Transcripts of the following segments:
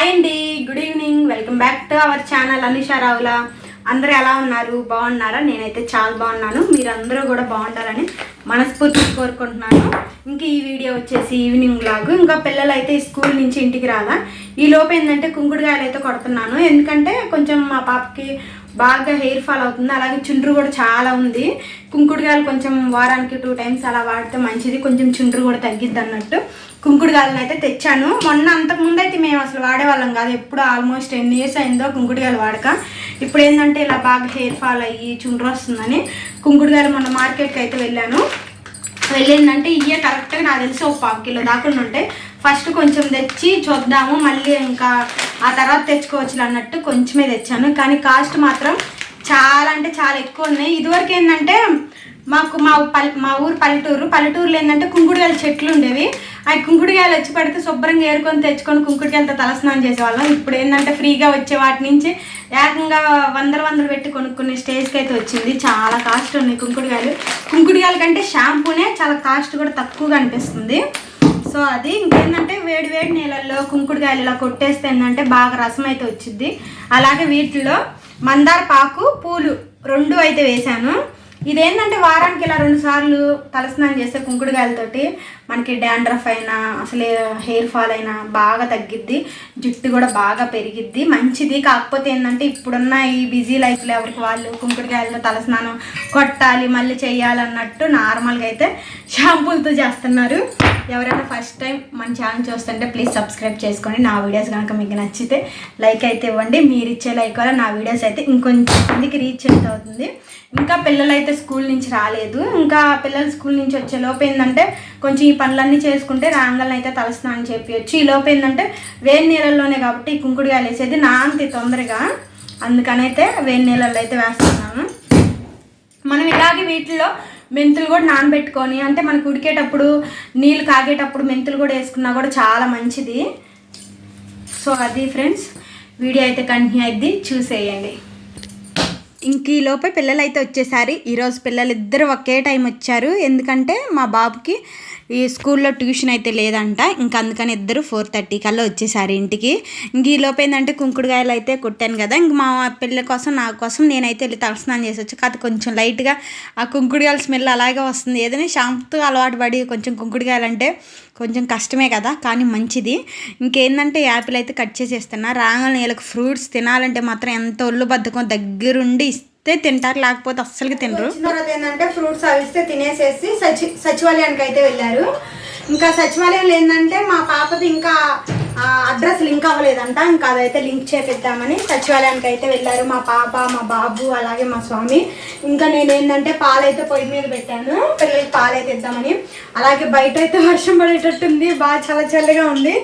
Hi అండి, good evening. Welcome back to our channel Anusha Ravula. అందరూ ఎలా ఉన్నారు? బాగున్నారా? నేనైతే చాలా బాగున్నాను. మీరందరూ కూడా బాగుంటారని మనస్ఫూర్తిగా కోరుకుంటున్నాను. ఇంకా ఈ వీడియో వచ్చేసి ఈవినింగ్ వ్లాగ్. ఇంకా పిల్లలు అయితే స్కూల్ నుంచి ఇంటికి రాలా. ఈ లోపు ఏంటంటే కుంకుడుకాయలు అయితే కొడుతున్నాను. ఎందుకంటే కొంచెం మా పాపకి బాగా హెయిర్ ఫాల్ అవుతుంది, అలాగే చుండ్రు కూడా చాలా ఉంది. కుంకుడుకాయలు కొంచెం వారానికి 2 times అలా వాడితే మంచిది, కొంచెం చుండ్రు కూడా తగ్గిద్ది అన్నట్టు కుంకుడుకాయలను అయితే తెచ్చాను. మొన్న అంతకుముందు అయితే మేము అసలు వాడేవాళ్ళం కాదు, ఎప్పుడు ఆల్మోస్ట్ 10 years అయిందో కుంకుడుకాయలు వాడక. ఇప్పుడు ఏంటంటే ఇలా బాగా హెయిర్ ఫాల్ అయ్యి చుండ్రు వస్తుందని కుంకుడుకాయలు మొన్న మార్కెట్కి అయితే వెళ్ళిందంటే ఇవే కరెక్ట్గా నాకు తెలిసి ఒక 1/2 kilo దాకా ఉంటాయి. ఫస్ట్ కొంచెం తెచ్చి చూద్దాము, మళ్ళీ ఇంకా ఆ తర్వాత తెచ్చుకోవచ్చు అన్నట్టు కొంచెమే తెచ్చాను. కానీ కాస్ట్ మాత్రం చాలా అంటే చాలా ఎక్కువ ఉన్నాయి. ఇదివరకు ఏంటంటే మాకు మా ఊరు పల్లెటూరులో ఏంటంటే కుంకుడుకాయల చెట్లు ఉండేవి. ఆ కుంకుడుకాయలు వచ్చి పడితే శుభ్రంగా ఏరుకొని తెచ్చుకొని కుంకుడుకాయలతో తలస్నానం చేసేవాళ్ళం. ఇప్పుడు ఏంటంటే ఫ్రీగా వచ్చే వాటి నుంచి ఏకంగా వందలు పెట్టి కొనుక్కునే స్టేజ్కి అయితే వచ్చింది. చాలా కాస్ట్ ఉన్నాయి కుంకుడుకాయల కంటే షాంపూనే చాలా కాస్ట్ కూడా తక్కువగా అనిపిస్తుంది. సో అది ఇంకేంటంటే వేడి నీళ్ళల్లో కుంకుడుకాయలు ఇలా కొట్టేస్తే ఏంటంటే బాగా రసం అయితే వచ్చింది. అలాగే వీటిలో మందార పాకు పూలు 2 అయితే వేశాను. ఇదేంటంటే వారానికి ఇలా 2 సార్లు తలస్నానం చేస్తే కుంకుడుకాయలతోటి మనకి డాండ్రఫ్ అయినా అసలే హెయిర్ ఫాల్ అయినా బాగా తగ్గిద్ది, జుట్టు కూడా బాగా పెరిగిద్ది, మంచిది. కాకపోతే ఏంటంటే ఇప్పుడున్న ఈ బిజీ లైఫ్లో ఎవరికి వాళ్ళు కుంకుడుకాయలతో తలస్నానం కొట్టాలి మళ్ళీ చేయాలన్నట్టు నార్మల్గా అయితే షాంపూలతో చేస్తున్నారు. ఎవరైనా ఫస్ట్ టైం మన ఛానల్ చూస్తుంటే ప్లీజ్ సబ్స్క్రైబ్ చేసుకొని, నా వీడియోస్ కనుక మీకు నచ్చితే లైక్ అయితే ఇవ్వండి. మీరు ఇచ్చే లైక్ వల్ల నా వీడియోస్ అయితే ఇంకొంచెం మందికి రీచ్ అయితే అవుతుంది. ఇంకా పిల్లలు అయితే స్కూల్ నుంచి రాలేదు. ఇంకా పిల్లలు స్కూల్ నుంచి వచ్చే లోపు ఏంటంటే కొంచెం ఈ పనులన్నీ చేసుకుంటే రాంగల్ని అయితే తలస్నానం చేపించచ్చు. ఈ లోపు ఏంటంటే వేడి నీళ్ళల్లోనే కాబట్టి ఈ కుంకుడుకాయలు వేసేది నాంతి తొందరగా, అందుకనైతే వేడి నీళ్ళల్లో అయితే వేస్తున్నాను. మనం ఇలాగే వీటిలో మెంతులు కూడా నానబెట్టుకొని, అంటే మనకు ఉడికేటప్పుడు నీళ్ళు కాగేటప్పుడు మెంతులు కూడా వేసుకున్నా కూడా చాలా మంచిది. సో అది ఫ్రెండ్స్, వీడియో అయితే కంటిన్యూ అయ్యిద్ది, చూసేయండి. ఇంక ఈ లోపే పిల్లలు అయితే వచ్చేసారు. ఈరోజు పిల్లలు ఇద్దరు ఒకే టైం వచ్చారు, ఎందుకంటే మా బాబుకి ఈ స్కూల్లో ట్యూషన్ అయితే లేదంట. ఇంకా అందుకని ఇద్దరు 4:30 కల్లా వచ్చేసారు ఇంటికి. ఇంక ఈ లోపు ఏంటంటే కుంకుడుకాయలు అయితే కొట్టాను కదా, ఇంక మా పిల్లల కోసం నా కోసం నేనైతే వెళ్ళి తలస్నానం చేసి వచ్చి కాదు కొంచెం లైట్గా ఆ కుంకుడుకాయల స్మెల్ అలాగే వస్తుంది. ఏదైనా షాంపుతో అలవాటు పడి కొంచెం కుంకుడుకాయలు అంటే కొంచెం కష్టమే కదా, కానీ మంచిది. ఇంకేంటంటే యాపిల్ అయితే కట్ చేసేస్తున్నా. రాగానే వీళ్ళకి ఫ్రూట్స్ తినాలంటే మాత్రం ఎంత ఒళ్ళు బద్ధకం, దగ్గరుండి ఇస్తే తింటారు, లేకపోతే అస్సలకి తినరు. తర్వాత ఏంటంటే ఫ్రూట్స్ అవి ఇస్తే తినేసేసి సచివాలయానికి అయితే వెళ్ళారు. ఇంకా సచివాలయంలో ఏంటంటే మా పాపది ఇంకా అడ్రస్ లింక్ అవ్వలేదంట, ఇంకా అదైతే లింక్ చేపిద్దామని సచివాలయానికి అయితే వెళ్ళారు మా పాప, మా బాబు, అలాగే మా స్వామి. ఇంకా నేనేంటంటే పాలైతే పొయ్యి మీద పెట్టాను, పిల్లలకి పాలైతే ఇద్దామని. అలాగే బయట అయితే వర్షం పడేటట్టుంది, బాగా చల్లగా ఉంది.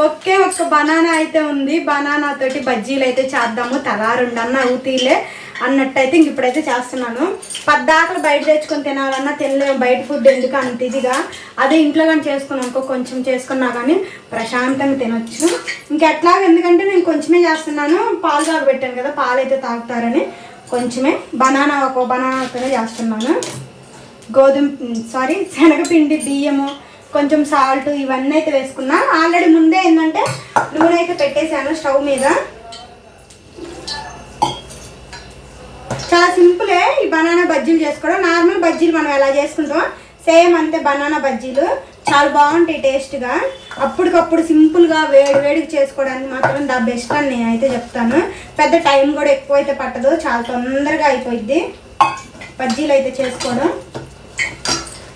ఒక్క బనానా అయితే ఉంది, బనానా తోటి బజ్జీలు అయితే చేద్దాము, తలారుండన్న ఊతీలే అన్నట్టయితే ఇంక ఇప్పుడైతే చేస్తున్నాను. పద్దాకలు బయట తెచ్చుకొని తినాలన్నా తినలేము, బయట ఫుడ్ ఎందుకు అంత ఇదిగా. అదే ఇంట్లో కానీ చేసుకున్నాం అనుకో, కొంచెం చేసుకున్నా కానీ ప్రశాంతంగా తినొచ్చు. ఇంకా ఎట్లాగ, ఎందుకంటే నేను కొంచెమే చేస్తున్నాను, పాలు తాగబెట్టాను కదా, పాలు అయితే తాగుతారని కొంచెమే. ఒక బనానాతోనే చేస్తున్నాను. శనగపిండి, బియ్యము, కొంచెం సాల్ట్ ఇవన్నీ అయితే వేసుకున్నా. ఆల్రెడీ ముందే ఏంటంటే నూనె అయితే పెట్టేశాను స్టవ్ మీద. చాలా సింపులే ఈ బనానా బజ్జీలు చేసుకోవడం. నార్మల్ బజ్జీలు మనం ఎలా చేసుకుంటాం సేమ్ అంతే బనానా బజ్జీలు, చాలా బాగుంటాయి టేస్ట్గా. అప్పటికప్పుడు సింపుల్గా వేడికి చేసుకోవడానికి మాత్రం ద బెస్ట్ అని నేనైతే చెప్తాను. పెద్ద టైం కూడా ఎక్కువ అయితే పట్టదు, చాలా తొందరగా అయిపోయింది బజ్జీలు అయితే చేసుకోవడం.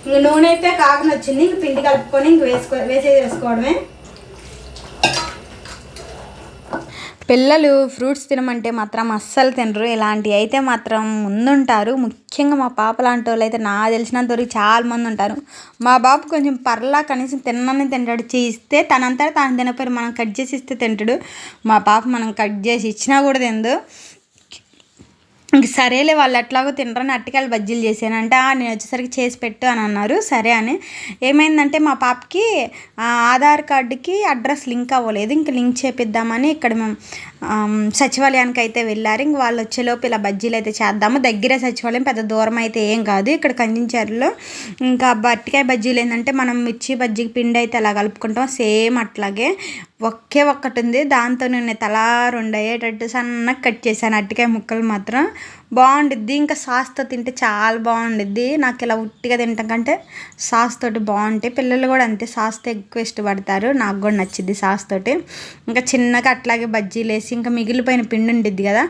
ఇంక నూనె అయితే కాగనొచ్చింది, ఇంక పిండి కలుపుకొని ఇంక వేసుకోవడమే. పిల్లలు ఫ్రూట్స్ తినమంటే మాత్రం అస్సలు తినరు, ఇలాంటివి అయితే మాత్రం ముందుంటారు. ముఖ్యంగా మా పాప లాంటి వాళ్ళు అయితే నాకు తెలిసినంత వరకు చాలా మంది ఉంటారు. మా బాబు కొంచెం పర్లా కనీసం తింటాడు, చేయిస్తే తనంతా తాను తినపోయి మనం కట్ చేసి ఇస్తే తింటాడు. మా పాప మనం కట్ చేసి ఇచ్చినా కూడా తిందు. ఇంక సరేలే వాళ్ళు ఎట్లాగో తినరని అరటికాయలు బజ్జీలు చేశాను అంటే నేను వచ్చేసరికి చేసి పెట్టు అని అన్నారు. సరే అని ఏమైందంటే మా పాపకి ఆధార్ కార్డుకి అడ్రస్ లింక్ అవ్వలేదు. ఇంక లింక్ చేపిద్దామని ఇక్కడ మేము సచివాలయానికి అయితే వెళ్ళారు. ఇంక వాళ్ళు వచ్చేలోపు ఇలా బజ్జీలు అయితే చేద్దాము. దగ్గర సచివాలయం, పెద్ద దూరం అయితే ఏం కాదు. ఇక్కడ కందించారులో ఇంకా అరటికాయ బజ్జీలు ఏంటంటే మనం మిర్చి బజ్జీకి పిండి అయితే అలా కలుపుకుంటాం, సేమ్ అట్లాగే ఒక్కటి ఉంది. దాంతో నేను తలా 2 అయ్యేటట్టు సన్నగా కట్ చేశాను. అరటికాయ ముక్కలు మాత్రం బాగుండిద్ది. ఇంకా సాస్తో తింటే చాలా బాగుండిద్ది. నాకు ఇలా ఉట్టిగా తింటాం కంటే సాస్ తోటి బాగుంటాయి. పిల్లలు కూడా అంతే, సాస్తో ఎక్కువ ఇష్టపడతారు. నాకు కూడా నచ్చింది సాస్ తోటి. ఇంకా చిన్నగా అట్లాగే బజ్జీలు వేసి ఇంకా మిగిలిపోయిన పిండి ఉండిద్ది కదా,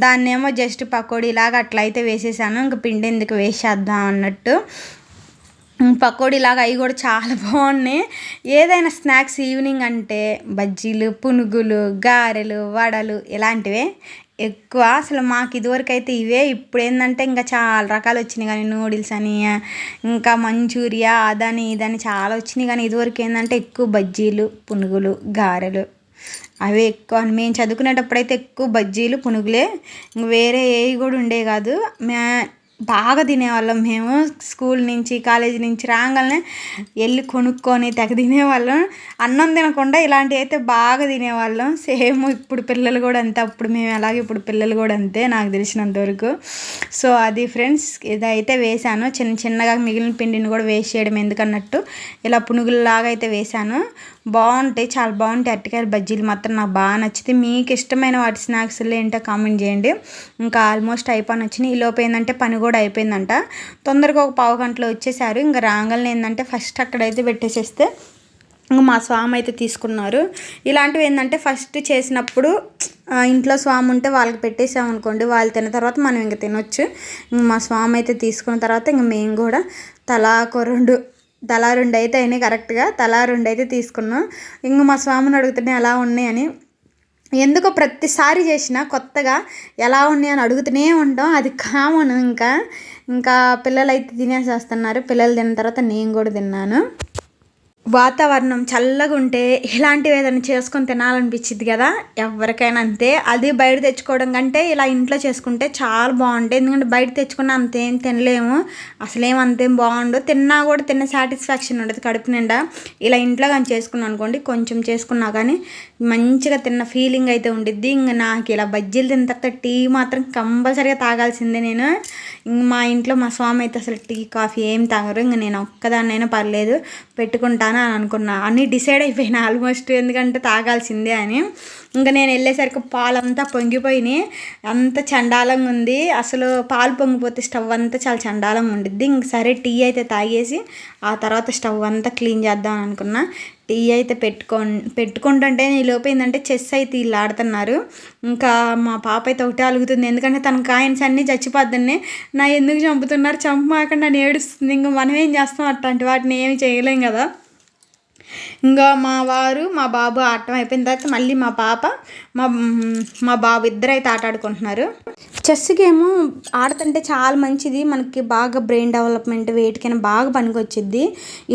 దాన్ని ఏమో జస్ట్ పకోడీలాగా అట్లా అయితే వేసేసాను. ఇంకా పిండి ఎందుకు వేసేద్దాం అన్నట్టు పకోడీలాగా అవి కూడా చాలా బాగున్నాయి. ఏదైనా స్నాక్స్ ఈవినింగ్ అంటే బజ్జీలు, పునుగులు, గారెలు, వడలు ఇలాంటివే ఎక్కువ. అసలు మాకు ఇదివరకు అయితే ఇవే. ఇప్పుడు ఏంటంటే ఇంకా చాలా రకాలు వచ్చినాయి, కానీ నూడిల్స్ అని ఇంకా మంచూరియా అదని ఇదని చాలా వచ్చినాయి. కానీ ఇదివరకు ఏంటంటే ఎక్కువ బజ్జీలు, పునుగులు, గారెలు అవే ఎక్కువ. మేము చదువుకునేటప్పుడు అయితే ఎక్కువ బజ్జీలు, పునుగులే, వేరే ఏవి కూడా ఉండే కాదు. బాగా తినేవాళ్ళం మేము. స్కూల్ నుంచి కాలేజీ నుంచి రాగానే వెళ్ళి కొనుక్కొని తెగ తినేవాళ్ళం. అన్నం తినకుండా ఇలాంటివి అయితే బాగా తినేవాళ్ళం. సేమ్ ఇప్పుడు పిల్లలు కూడా అంతే, అప్పుడు మేము అలాగే ఇప్పుడు పిల్లలు కూడా అంతే నాకు తెలిసినంతవరకు. సో అది ఫ్రెండ్స్, ఇదైతే వేసాను. చిన్నగా మిగిలిన పిండిని కూడా వేస్ట్ చేయడం ఎందుకన్నట్టు ఇలా పునుగులలాగా అయితే వేసాను. బాగుంటాయి, చాలా బాగుంటాయి అరటికాయల బజ్జీలు మాత్రం నాకు బాగా నచ్చింది. మీకు ఇష్టమైన వాటి స్నాక్స్లో ఏంటో కామెంట్ చేయండి. ఇంకా ఆల్మోస్ట్ అయిపోయి వచ్చినాయి. ఈ లోపు ఏంటంటే పని కూడా అయిపోయిందంట. తొందరగా ఒక 1/2 గంటలో వచ్చేసారు. ఇంకా రాగాలని ఏంటంటే ఫస్ట్ అక్కడైతే పెట్టేసేస్తే ఇంకా మా స్వామి అయితే తీసుకున్నారు. ఇలాంటివి ఏంటంటే ఫస్ట్ చేసినప్పుడు ఇంట్లో స్వామి ఉంటే వాళ్ళకి పెట్టేసామనుకోండి, వాళ్ళు తిన్న తర్వాత మనం ఇంకా తినొచ్చు. ఇంక మా స్వామి అయితే తీసుకున్న తర్వాత ఇంక మేము కూడా తలా 2 అయితే అయినాయి కరెక్ట్గా. తలా 2 అయితే తీసుకున్నాం. ఇంక మా స్వామిని అడుగుతున్నాయి ఎలా ఉన్నాయని. ఎందుకో ప్రతిసారి చేసినా కొత్తగా ఎలా ఉన్నాయని అడుగుతూనే ఉంటాం, అది కామన్. ఇంకా పిల్లలు అయితే తినేసేస్తున్నారు. పిల్లలు తిన్న తర్వాత నేను కూడా తిన్నాను. వాతావరణం చల్లగా ఉంటే ఇలాంటివి ఏదైనా చేసుకొని తినాలనిపించింది కదా, ఎవరికైనా అంతే. అది బయట తెచ్చుకోవడం కంటే ఇలా ఇంట్లో చేసుకుంటే చాలా బాగుంటాయి. ఎందుకంటే బయట తెచ్చుకున్న అంతేం తినలేము, అసలేం అంతేం బాగుండు. తిన్నా కూడా తిన్న సాటిస్ఫాక్షన్ ఉండదు కడుపు నిండా. ఇలా ఇంట్లో కానీ చేసుకున్నాను అనుకోండి, కొంచెం చేసుకున్నా కానీ మంచిగా తిన్న ఫీలింగ్ అయితే ఉండిద్ది. ఇంక నాకు ఇలా బజ్జీలు తిన్న తర్వాత టీ మాత్రం కంపల్సరీగా తాగాల్సిందే నేను. ఇంక మా ఇంట్లో మా స్వామి అయితే అసలు టీ కాఫీ ఏం తాగరు. ఇంక నేను ఒక్కదాన్నైనా పర్లేదు పెట్టుకుంటాను అని అనుకున్నా. అన్నీ డిసైడ్ అయిపోయినా ఆల్మోస్ట్, ఎందుకంటే తాగాల్సిందే అని. ఇంకా నేను వెళ్ళేసరికి పాలంతా పొంగిపోయినాయి, అంత చండాలంగా ఉంది. అసలు పాలు పొంగిపోతే స్టవ్ అంతా చాలా చండాలంగా ఉండిద్ది. ఇంక సరే టీ అయితే తాగేసి ఆ తర్వాత స్టవ్ అంతా క్లీన్ చేద్దాం అనుకున్నా. టీ అయితే పెట్టుకుంటుంటే ఈ లోపు ఏంటంటే చెస్ అయితే వీళ్ళు ఆడుతున్నారు. ఇంకా మా పాప అయితే ఒకటే అలుగుతుంది, ఎందుకంటే తన కాయిన్స్ అన్నీ చచ్చిపోద్దని. నా ఎందుకు చంపుతున్నారు, చంపమాకుండా అని ఏడుస్తుంది. ఇంకా మనం ఏం చేస్తాం, అట్లాంటి వాటిని ఏమి చేయలేం కదా. ఇంకా మా వారు మా బాబు ఆడటం అయిపోయిన తర్వాత మళ్ళీ మా పాప మా బాబు ఇద్దరైతే ఆట ఆడుకుంటున్నారు. చెస్ గేమ్ ఆడుతుంటే చాలా మంచిది, మనకి బాగా బ్రెయిన్ డెవలప్మెంట్ వేటికైనా బాగా పనికొచ్చిద్ది.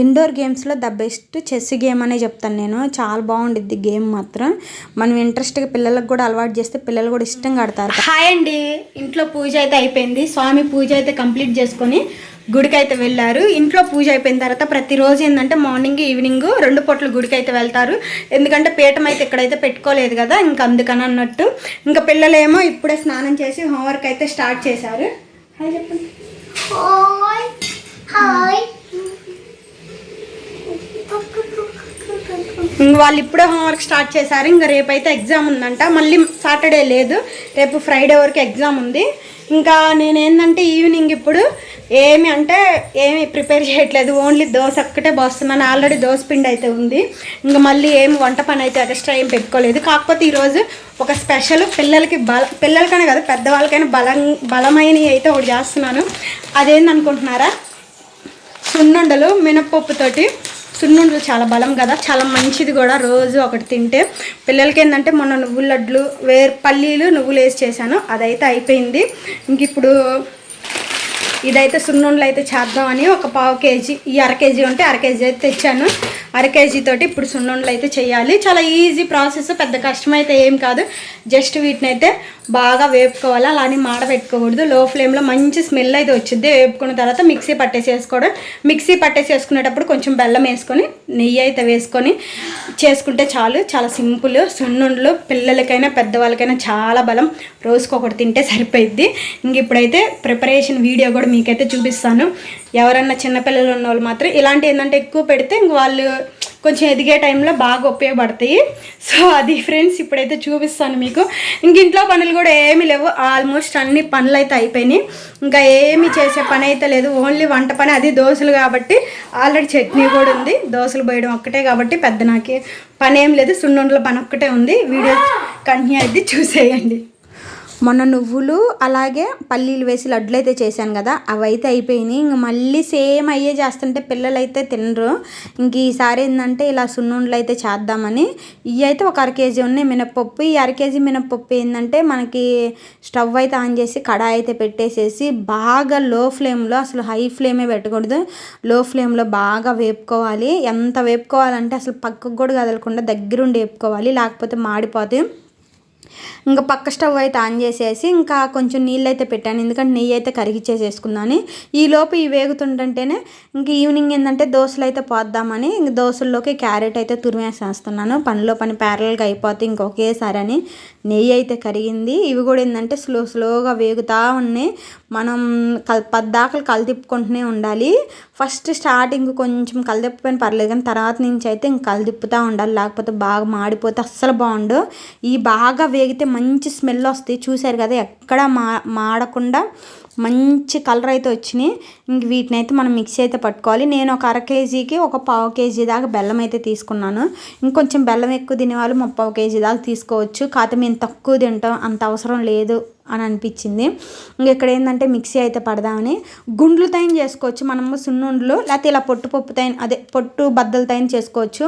ఇండోర్ గేమ్స్లో ద బెస్ట్ చెస్ గేమ్ అనే చెప్తాను నేను. చాలా బాగుండిద్ది గేమ్ మాత్రం. మనం ఇంట్రెస్ట్గా పిల్లలకు కూడా అలవాటు చేస్తే పిల్లలు కూడా ఇష్టంగా ఆడతారు. హాయ్ అండి, ఇంట్లో పూజ అయితే అయిపోయింది. స్వామి పూజ అయితే కంప్లీట్ చేసుకొని గుడికి అయితే వెళ్ళారు. ఇంట్లో పూజ అయిపోయిన తర్వాత ప్రతిరోజు ఏంటంటే మార్నింగ్ ఈవినింగ్ 2 పూటలు గుడికి అయితే వెళ్తారు. ఎందుకంటే పీఠం అయితే ఇక్కడైతే పెట్టుకోలేదు కదా, ఇంకా అందుకని అన్నట్టు. ఇంకా పిల్లలేమో ఇప్పుడే స్నానం చేసి హోంవర్క్ అయితే స్టార్ట్ చేశారు. హాయ్ చెప్పండి. ఇంక వాళ్ళు ఇప్పుడే హోంవర్క్ స్టార్ట్ చేశారు. ఇంకా రేపైతే ఎగ్జామ్ ఉందంట, మళ్ళీ సాటర్డే లేదు, రేపు ఫ్రైడే వరకు ఎగ్జామ్ ఉంది. ఇంకా నేనేంటంటే ఈవినింగ్ ఇప్పుడు ఏమి ప్రిపేర్ చేయట్లేదు, ఓన్లీ దోశ ఒక్కటే పోస్తున్నాను. ఆల్రెడీ దోశ పిండి అయితే ఉంది. ఇంకా మళ్ళీ ఏమి వంట పని అయితే ఎక్స్ట్రా ఏం పెట్టుకోలేదు. కాకపోతే ఈరోజు ఒక స్పెషల్ పిల్లలకనే కదా పెద్దవాళ్ళకైనా బలమైనవి అయితే ఒకటి చేస్తున్నాను. అదేందనుకుంటున్నారా, సున్నుండలు మినప్పప్పుతోటి. సున్నుండలు చాలా బలం కదా, చాలా మంచిది కూడా. రోజు ఒకటి తింటే పిల్లలకి ఏంటంటే మొన్న నువ్వుల లడ్లు పల్లీలు నువ్వులు వేసి చేశాను, అదైతే అయిపోయింది. ఇంక ఇప్పుడు ఇదైతే సున్నుండలు అయితే చేద్దామని ఒక పావు కేజీ, ఈ అర కేజీ ఉంటే అర కేజీ అయితే తెచ్చాను. అర కేజీ తోటి ఇప్పుడు సున్నుండలు అయితే చేయాలి. చాలా ఈజీ ప్రాసెస్, పెద్ద కష్టం అయితే ఏం కాదు. జస్ట్ వీటిని అయితే బాగా వేపుకోవాలి, అలానే మాడబెట్టుకోకూడదు. లో ఫ్లేమ్లో మంచి స్మెల్ అయితే వచ్చింది. వేపుకున్న తర్వాత మిక్సీ పట్టేసేసుకోవడం. మిక్సీ పట్టేసేసుకునేటప్పుడు కొంచెం బెల్లం వేసుకొని నెయ్యి అయితే వేసుకొని చేసుకుంటే చాలు. చాలా సింపుల్. సున్నుండలు పిల్లలకైనా పెద్దవాళ్ళకైనా చాలా బలం. రోజుకొకటి తింటే సరిపోయిద్ది. ఇంక ఇప్పుడైతే ప్రిపరేషన్ వీడియో కూడా మీకైతే చూపిస్తాను. ఎవరన్నా చిన్నపిల్లలు ఉన్న వాళ్ళు మాత్రం ఇలాంటి ఏంటంటే ఎక్కువ పెడితే ఇంక వాళ్ళు కొంచెం ఎదిగే టైంలో బాగా ఉపయోగపడతాయి. సో అది ఫ్రెండ్స్, ఇప్పుడైతే చూపిస్తాను మీకు. ఇంక ఇంట్లో పనులు కూడా ఏమీ లేవు. ఆల్మోస్ట్ అన్ని పనులు అయితే అయిపోయినాయి. ఇంకా ఏమి చేసే పని అయితే లేదు. ఓన్లీ వంట పని. అది దోశలు కాబట్టి ఆల్రెడీ చట్నీ కూడా ఉంది. దోశలు పోయడం ఒక్కటే కాబట్టి పెద్ద నాకు పని ఏం లేదు. సున్నుండల పని ఒక్కటే ఉంది. వీడియో కంటిన్యూ అయితే చూసేయండి. మొన్న నువ్వులు అలాగే పల్లీలు వేసి లడ్లు అయితే చేశాను కదా, అవి అయితే అయిపోయినాయి. ఇంక మళ్ళీ సేమ్ అయ్యే చేస్తుంటే పిల్లలు అయితే తినరు. ఇంక ఈసారి ఏంటంటే ఇలా సున్నుండలు అయితే చేద్దామని. ఇవి అయితే ఒక అర కేజీ ఉన్నాయి మినప్పప్పు. ఈ అర కేజీ మినప్పప్పు ఏంటంటే మనకి స్టవ్ అయితే ఆన్ చేసి కడాయి అయితే పెట్టేసేసి బాగా లో ఫ్లేమ్లో, అసలు హై ఫ్లేమే పెట్టకూడదు, లో ఫ్లేమ్లో బాగా వేపుకోవాలి. ఎంత వేపుకోవాలంటే అసలు పక్కకు కూడా కదలకుండా దగ్గరుండి వేపుకోవాలి, లేకపోతే మాడిపోతాయి. ఇంకా పక్క స్టవ్ అయితే ఆన్ చేసేసి ఇంకా కొంచెం నీళ్ళు అయితే పెట్టాను, ఎందుకంటే నెయ్యి అయితే కరిగిచ్చేసేసుకుందామని. ఈలోపు ఈ వేగుతుంటేనే ఇంక ఈవినింగ్ ఏంటంటే దోశలు అయితే పోద్దామని ఇంక దోశల్లోకి క్యారెట్ అయితే తురిమేసేస్తున్నాను. పనిలో పని ప్యారల్గా అయిపోతే ఇంకొకేసారి అని నెయ్యి అయితే కరిగింది. ఇవి కూడా ఏంటంటే స్లోగా వేగుతూ ఉన్నాయి. మనం పద్దాకలు కలదిప్పుకుంటూనే ఉండాలి. ఫస్ట్ స్టార్టింగ్ కొంచెం కలదిప్పిపోయిన పర్లేదు, కానీ తర్వాత నుంచి అయితే ఇంక కలదిప్పుతూ ఉండాలి, లేకపోతే బాగా మాడిపోతే అస్సలు బాగుండు. ఈ బాగా వేగితే మంచి స్మెల్ వస్తాయి. చూసారు కదా, ఎక్కడ మాడకుండా మంచి కలర్ అయితే వచ్చినాయి. ఇంక వీటిని అయితే మనం మిక్సీ అయితే పట్టుకోవాలి. నేను ఒక అర కేజీకి ఒక పావు కేజీ దాకా బెల్లం అయితే తీసుకున్నాను. ఇంకొంచెం బెల్లం ఎక్కువ తినేవాళ్ళు 30 కేజీ దాకా తీసుకోవచ్చు. కాకపోతే మేము తక్కువ తింటాం, అంత అవసరం లేదు అని అనిపించింది. ఇంక ఇక్కడ ఏంటంటే మిక్సీ అయితే పడదామని. గుండ్లు తైన చేసుకోవచ్చు మనము సున్నుండలు, లేకపోతే ఇలా పొట్టు తైన, అదే పొట్టు బద్దలు తైన చేసుకోవచ్చు.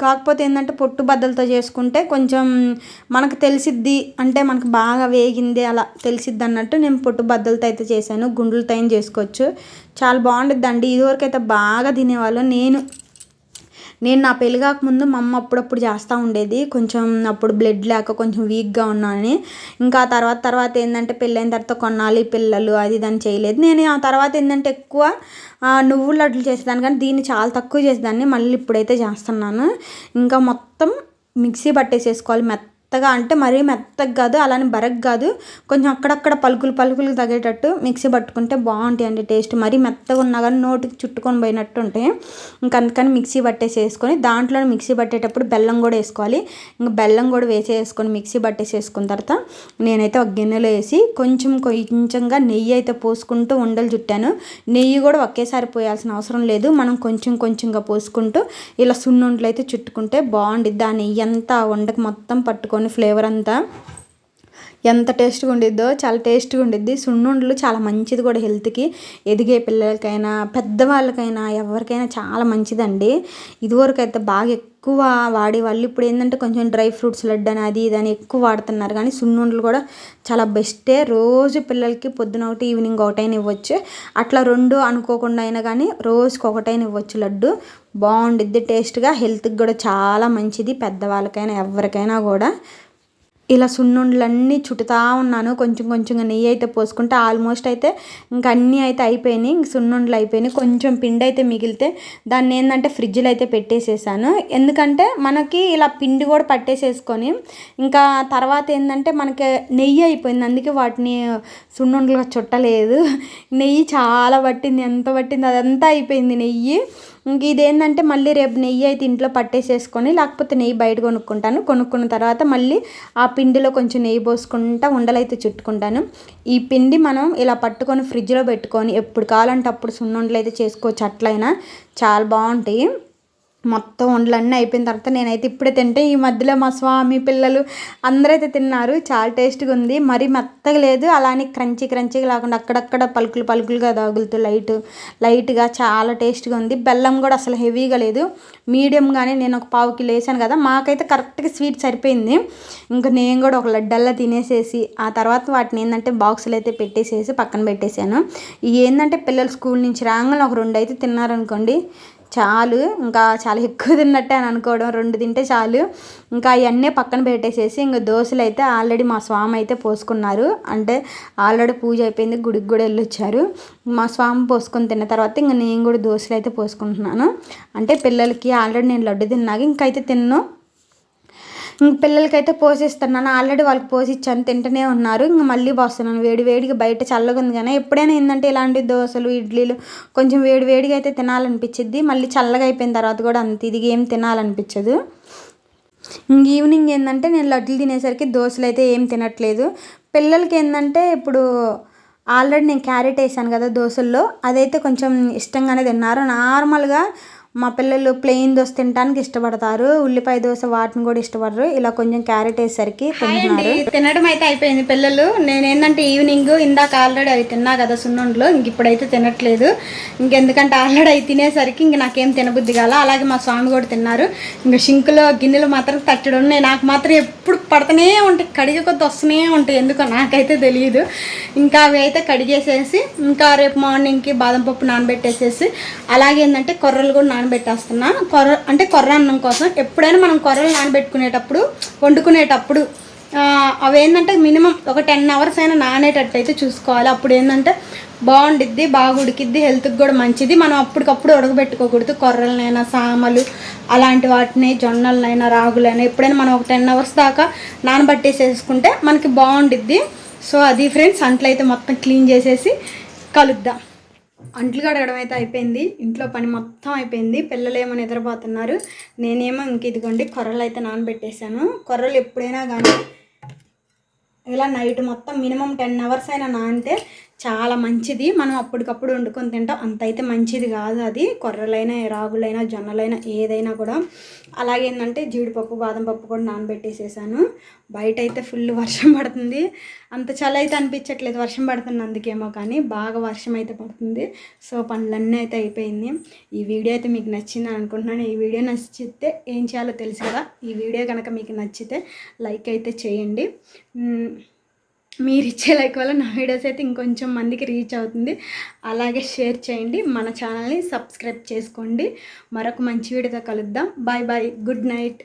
కాకపోతే ఏంటంటే పొట్టు బద్దలతో చేసుకుంటే కొంచెం మనకు తెలిసిద్ది, అంటే మనకు బాగా వేగింది అలా తెలిసిద్ది అన్నట్టు నేను పొట్టు బద్దలతో అయితే చేశాను. గుండ్లు తైన చేసుకోవచ్చు, చాలా బాగుంటుందండి. ఇదివరకు అయితే బాగా తినేవాళ్ళు. నేను నా పెళ్ళి కాకముందు మా అమ్మ అప్పుడప్పుడు చేస్తూ ఉండేది. కొంచెం అప్పుడు బ్లడ్ లేక కొంచెం వీక్గా ఉన్నానని. ఇంకా తర్వాత ఏంటంటే పెళ్ళైన తర్వాత కొన్నాళ్ళు పిల్లలు అది ఇదని చేయలేదు. నేను ఆ తర్వాత ఏంటంటే ఎక్కువ నువ్వుల లడ్లు చేసేదాన్ని, కానీ దీన్ని చాలా తక్కువ చేసేదాన్ని. మళ్ళీ ఇప్పుడైతే చేస్తున్నాను. ఇంకా మొత్తం మిక్సీ పట్టేసేసుకోవాలి. మెత్తగా అంటే మరీ మెత్తగా కాదు, అలానే బరగ్ కాదు, కొంచెం అక్కడక్కడ పలుకులు తగ్గేటట్టు మిక్సీ పట్టుకుంటే బాగుంటాయండి టేస్ట్. మరీ మెత్తగా ఉన్నా కానీ నోటికి చుట్టుకొని పోయినట్టు ఉంటాయి. ఇంకా అందుకని మిక్సీ పట్టేసేసుకొని దాంట్లో మిక్సీ పట్టేటప్పుడు బెల్లం కూడా వేసుకోవాలి. ఇంకా బెల్లం కూడా వేసేసుకొని మిక్సీ పట్టేసేసుకున్న తర్వాత నేనైతే ఒక గిన్నెలో వేసి కొంచెంగా నెయ్యి అయితే పోసుకుంటూ ఉండలు చుట్టాను. నెయ్యి కూడా ఒకేసారి పోయాల్సిన అవసరం లేదు, మనం కొంచెంగా పోసుకుంటూ ఇలా సున్నుండలు అయితే చుట్టుకుంటే బాగుండిద్ది. ఆ నెయ్యి అంతా ఉండకు మొత్తం పట్టుకొని ఫ్లేవర్ అంతా ఎంత టేస్ట్గా ఉండిద్దో, చాలా టేస్ట్గా ఉండిద్ది. సున్నుండలు చాలా మంచిది కూడా హెల్త్కి. ఎదిగే పిల్లలకైనా పెద్దవాళ్ళకైనా ఎవరికైనా చాలా మంచిదండి. ఇదివరకు అయితే బాగా ఎక్కువ వాడేవాళ్ళు. ఇప్పుడు ఏంటంటే కొంచెం డ్రై ఫ్రూట్స్ లడ్డు అని అది ఇదని ఎక్కువ వాడుతున్నారు, కానీ సున్నుండలు కూడా చాలా బెస్టే. రోజు పిల్లలకి పొద్దున ఒకటి ఈవినింగ్ ఒకటైనా ఇవ్వచ్చు. అట్లా 2 అనుకోకుండా అయినా కానీ రోజుకి ఒకటైనా ఇవ్వచ్చు లడ్డు. బాగుండిద్ది టేస్ట్గా, హెల్త్కి కూడా చాలా మంచిది. పెద్దవాళ్ళకైనా ఎవరికైనా కూడా ఇలా సున్నుండలన్నీ చుట్టుతా ఉన్నాను. కొంచెంగా నెయ్యి అయితే పోసుకుంటే ఆల్మోస్ట్ అయితే ఇంకా అన్నీ అయితే అయిపోయినాయి. ఇంక సున్నుండలు అయిపోయినాయి. కొంచెం పిండి అయితే మిగిలితే దాన్ని ఏంటంటే ఫ్రిడ్జ్లో అయితే పెట్టేసేసాను. ఎందుకంటే మనకి ఇలా పిండి కూడా పట్టేసేసుకొని ఇంకా తర్వాత ఏంటంటే మనకి నెయ్యి అయిపోయింది, అందుకే వాటిని సున్నుండలుగా చుట్టలేదు. నెయ్యి చాలా పట్టింది, ఎంత పట్టింది అదంతా అయిపోయింది నెయ్యి. ఇంక ఇదేంటంటే మళ్ళీ రేపు నెయ్యి అయితే ఇంట్లో పట్టేసేసుకొని, లేకపోతే నెయ్యి బయట కొనుక్కున్న తర్వాత మళ్ళీ ఆ పిండిలో కొంచెం నెయ్యి పోసుకుంటా ఉండలైతే చుట్టుకుంటాను. ఈ పిండి మనం ఇలా పట్టుకొని ఫ్రిడ్జ్లో పెట్టుకొని ఎప్పుడు కావాలంటే అప్పుడు సున్నుండలు అయితే చేసుకోవచ్చు. అట్లయినా చాలా బాగుంటాయి. మొత్తం వంటలన్నీ అయిపోయిన తర్వాత నేనైతే ఇప్పుడే తింటే, ఈ మధ్యలో మా స్వామి పిల్లలు అందరైతే తిన్నారు. చాలా టేస్ట్గా ఉంది. మరీ మెత్తగా లేదు, అలానే క్రంచీగా లేకుండా అక్కడక్కడ పలుకులుగా తగులుతూ లైట్గా చాలా టేస్ట్గా ఉంది. బెల్లం కూడా అసలు హెవీగా లేదు, మీడియంగానే. నేను ఒక పావు కిలో వేసాను కదా, మాకైతే కరెక్ట్గా స్వీట్ సరిపోయింది. ఇంకా నేను కూడా ఒక లడ్డల్లా తినేసేసి ఆ తర్వాత వాటిని ఏంటంటే బాక్సులు అయితే పెట్టేసేసి పక్కన పెట్టేశాను. ఏంటంటే పిల్లలు స్కూల్ నుంచి రాగానే ఒక 2 అయితే తిన్నారనుకోండి చాలు, ఇంకా చాలా ఎక్కువ తిన్నట్టే అని అనుకోవడం. 2 తింటే చాలు. ఇంకా అవన్నీ పక్కన పెట్టేసేసి ఇంకా దోశలు అయితే ఆల్రెడీ మా స్వామి అయితే పోసుకున్నారు. అంటే ఆల్రెడీ పూజ అయిపోయింది, గుడికి కూడా వెళ్ళొచ్చారు. మా స్వామి పోసుకొని తిన్న తర్వాత ఇంకా నేను కూడా దోశలు అయితే పోసుకుంటున్నాను. అంటే పిల్లలకి ఆల్రెడీ నేను లడ్డు తిన్నాక ఇంకైతే తిన్నాను. ఇంక పిల్లలకైతే పోసిస్తున్నాను. ఆల్రెడీ వాళ్ళకి పోసి ఇచ్చాను, తింటూనే ఉన్నారు. ఇంక మళ్ళీ పోస్తున్నాను. వేడిగా బయట చల్లగా ఉంది కానీ ఎప్పుడైనా ఏంటంటే ఇలాంటి దోశలు ఇడ్లీలు కొంచెం వేడిగా అయితే తినాలనిపించింది. మళ్ళీ చల్లగా అయిపోయిన తర్వాత కూడా అంత ఇదిగా ఏం తినాలనిపించదు. ఇంక ఈవినింగ్ ఏంటంటే నేను లడ్డులు తినేసరికి దోశలు అయితే ఏం తినట్లేదు. పిల్లలకి ఏంటంటే ఇప్పుడు ఆల్రెడీ నేను క్యారెట్ వేసాను కదా దోశల్లో, అదైతే కొంచెం ఇష్టంగానే తిన్నారు. నార్మల్గా మా పిల్లలు ప్లెయిన్ దోశ తినడానికి ఇష్టపడతారు, ఉల్లిపాయ దోశ వాటిని కూడా ఇష్టపడరు. ఇలా కొంచెం క్యారెట్ వేసరికి తింటున్నారు. తినడం అయితే అయిపోయింది పిల్లలు. నేను ఏంటంటే ఈవినింగ్ ఇందాక ఆల్రెడీ అవి తిన్నా కదా సున్నుండలు, ఇంక ఇప్పుడైతే తినట్లేదు. ఇంకెందుకంటే ఆల్రెడీ అవి తినేసరికి ఇంక నాకేం తినబుద్ధి కాల. అలాగే మా స్వామి కూడా తిన్నారు. ఇంకా షింకులో గిన్నెలు మాత్రం తట్టడం ఉన్నాయి. నాకు మాత్రం ఎప్పుడు పడుతూనే ఉంటాయి, కడిగే కొద్ది వస్తూనే ఉంటాయి, ఎందుకో నాకైతే తెలియదు. ఇంకా అవి అయితే కడిగేసేసి ఇంకా రేపు మార్నింగ్కి బాదం పప్పు నానబెట్టేసేసి అలాగే ఏంటంటే కొర్రలు కూడా నానబెట్టేస్తున్నా. కొర్ర అన్నం కోసం ఎప్పుడైనా మనం కొర్రలు నానబెట్టుకునేటప్పుడు వండుకునేటప్పుడు అవి ఏంటంటే మినిమం ఒక 10 అవర్స్ అయినా నానేటట్టు అయితే చూసుకోవాలి. అప్పుడు ఏంటంటే బాగుండిద్ది, బాగా ఉడికిద్ది, హెల్త్కి కూడా మంచిది. మనం అప్పటికప్పుడు ఉడకబెట్టుకోకూడదు. కొర్రలనైనా సామలు అలాంటి వాటిని, జొన్నలనైనా రాగులైనా ఎప్పుడైనా మనం ఒక 10 అవర్స్ దాకా నానబెట్టేసేసుకుంటే మనకి బాగుండిద్ది. సో అది ఫ్రెండ్స్, అంట్లు అయితే మొత్తం క్లీన్ చేసేసి కలుద్దాం. అంట్లు కడగడం అయితే అయిపోయింది, ఇంట్లో పని మొత్తం అయిపోయింది. పిల్లలు ఏమో నిద్రపోతున్నారు, నేనేమో ఇంక ఇదిగోండి కొర్రలు అయితే నానబెట్టేశాను. కొర్రలు ఎప్పుడైనా కానీ ఇలా నైట్ మొత్తం మినిమం 10 అవర్స్ అయినా నానితే చాలా మంచిది. మనం అప్పటికప్పుడు వండుకొని తింటాం, అంత అయితే మంచిది కాదు అది. కొర్రలైనా రాగులైనా జొన్నలైనా ఏదైనా కూడా. అలాగేంటంటే జీడిపప్పు బాదం పప్పు కూడా నానబెట్టేసేసాను. బయట అయితే ఫుల్ వర్షం పడుతుంది. అంత చలి అయితే అనిపించట్లేదు వర్షం పడుతున్నందుకేమో, కానీ బాగా వర్షం అయితే పడుతుంది. సో పనులన్నీ అయితే అయిపోయింది. ఈ వీడియో అయితే మీకు నచ్చిందని అనుకుంటున్నాను. ఈ వీడియో నచ్చితే ఏం చేయాలో తెలుసు కదా. ఈ వీడియో కనుక మీకు నచ్చితే లైక్ అయితే చేయండి. మీరు ఇచ్చే లైక్ వల్ల నా వీడియోస్ అయితే ఇంకొంచెం మందికి రీచ్ అవుతుంది. అలాగే షేర్ చేయండి, మన ఛానల్ని సబ్స్క్రైబ్ చేసుకోండి. మరొక మంచి వీడియోతో కలుద్దాం. Bye, good night.